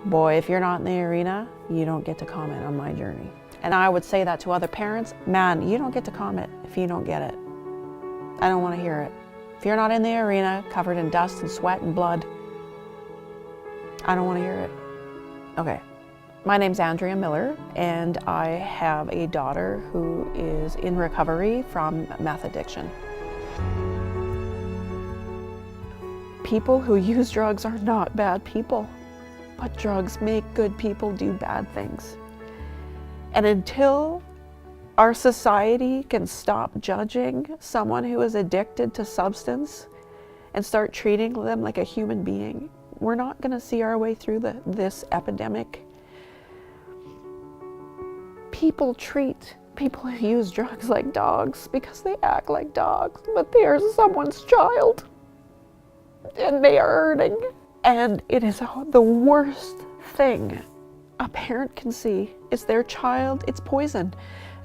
Boy, if you're not in the arena, you don't get to comment on my journey. And I would say that to other parents. Man, you don't get to comment if you don't get it. I don't want to hear it. If you're not in the arena, covered in dust and sweat and blood, I don't want to hear it. Okay. My name's Andrea Miller, and I have a daughter who is in recovery from meth addiction. People who use drugs are not bad people, but drugs make good people do bad things. And until our society can stop judging someone who is addicted to substance and start treating them like a human being, we're not going to see our way through this epidemic. People treat people who use drugs like dogs because they act like dogs, but they are someone's child and they are hurting. And it is the worst thing a parent can see is their child. It's poison.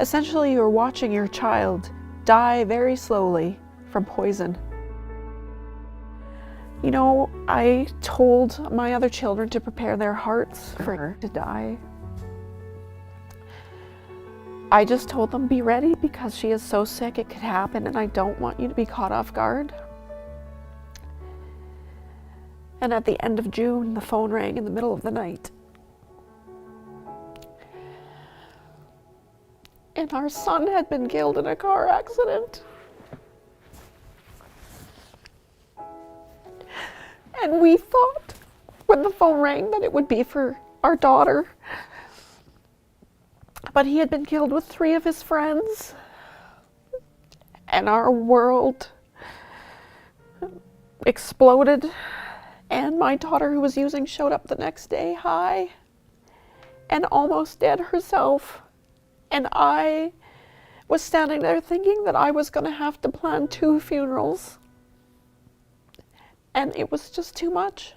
Essentially, you're watching your child die very slowly from poison. You know, I told my other children to prepare their hearts for her to die. I just told them, be ready because she is so sick it could happen and I don't want you to be caught off guard. And at the end of June, the phone rang in the middle of the night. And our son had been killed in a car accident. And we thought when the phone rang that it would be for our daughter. But he had been killed with 3 of his friends. And our world exploded. And my daughter, who was using, showed up the next day high and almost dead herself. And I was standing there thinking that I was going to have to plan 2 funerals. And it was just too much.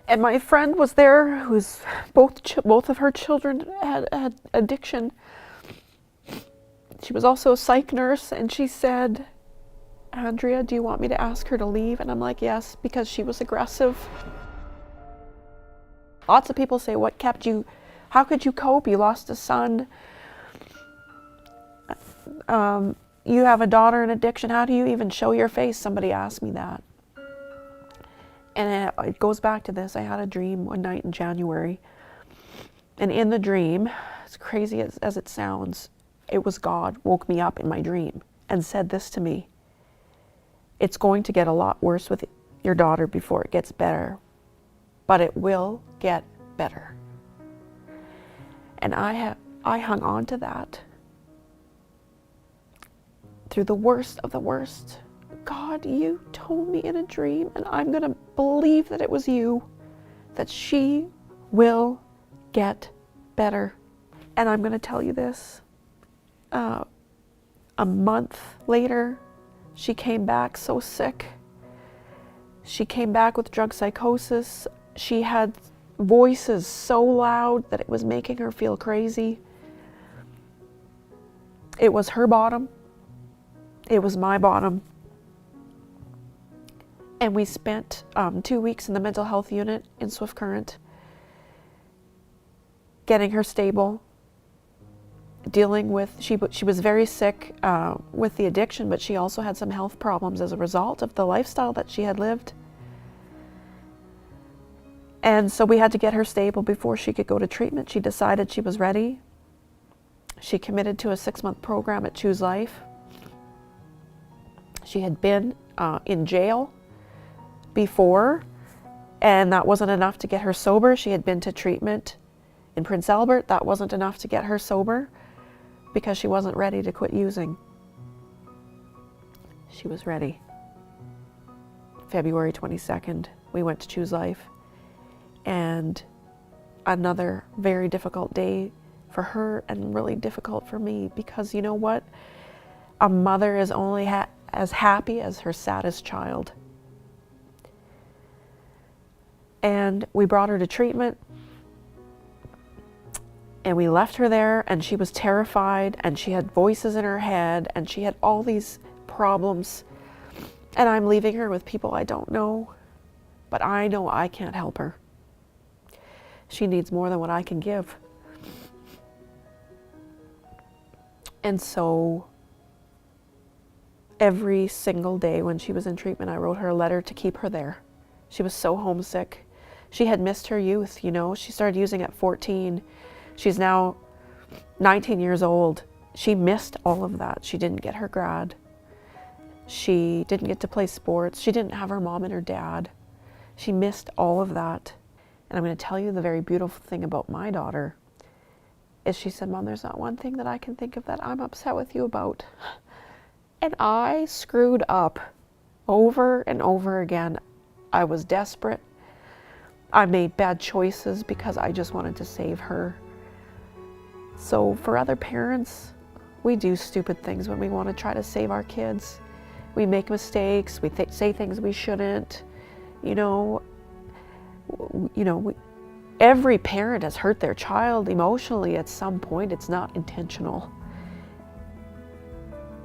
And my friend was there, who's both of her children had addiction. She was also a psych nurse, and she said, Andrea, do you want me to ask her to leave? And I'm like, yes, because she was aggressive. Lots of people say, what kept you, how could you cope? You lost a son. You have a daughter in addiction. How do you even show your face? Somebody asked me that. And it goes back to this. I had a dream one night in January. And in the dream, as crazy as it sounds, it was God woke me up in my dream and said this to me. It's going to get a lot worse with your daughter before it gets better, but it will get better. And I hung on to that through the worst of the worst. God, you told me in a dream, and I'm going to believe that it was you, that she will get better. And I'm going to tell you this. A month later, she came back so sick. She came back with drug psychosis. She had voices so loud that it was making her feel crazy. It was her bottom. It was my bottom. And we spent 2 weeks in the mental health unit in Swift Current, getting her stable, dealing with, she was very sick with the addiction, but she also had some health problems as a result of the lifestyle that she had lived. And so we had to get her stable before she could go to treatment. She decided she was ready. She committed to a 6-month program at Choose Life. She had been in jail before, and that wasn't enough to get her sober. She had been to treatment in Prince Albert. That wasn't enough to get her sober because she wasn't ready to quit using. She was ready. February 22nd, we went to Choose Life, and another very difficult day for her and really difficult for me, because you know what? A mother is only as happy as her saddest child. And we brought her to treatment, and we left her there, and she was terrified, and she had voices in her head, and she had all these problems, and I'm leaving her with people I don't know. but I know I can't help her. She needs more than what I can give. And so every single day when she was in treatment, I wrote her a letter to keep her there. She was so homesick. She had missed her youth, you know. She started using at 14. She's now 19 years old. She missed all of that. She didn't get her grad. She didn't get to play sports. She didn't have her mom and her dad. She missed all of that. And I'm going to tell you the very beautiful thing about my daughter is she said, Mom, there's not one thing that I can think of that I'm upset with you about. And I screwed up over and over again. I was desperate. I made bad choices because I just wanted to save her. So for other parents, we do stupid things when we want to try to save our kids. We make mistakes. We say things we shouldn't. Every parent has hurt their child emotionally at some point. It's not intentional.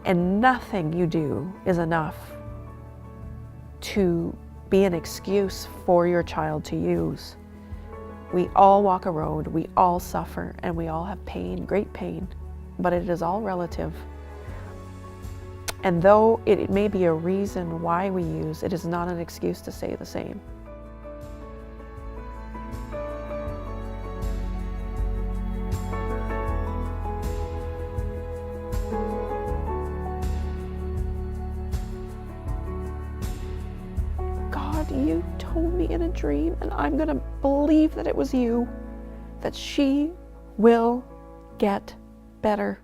And nothing you do is enough to be an excuse for your child to use. We all walk a road, we all suffer, and we all have pain, great pain, but it is all relative. And though it may be a reason why we use, it is not an excuse to say the same. God, you told me in a dream, and I'm going to believe that it was you, that she will get better.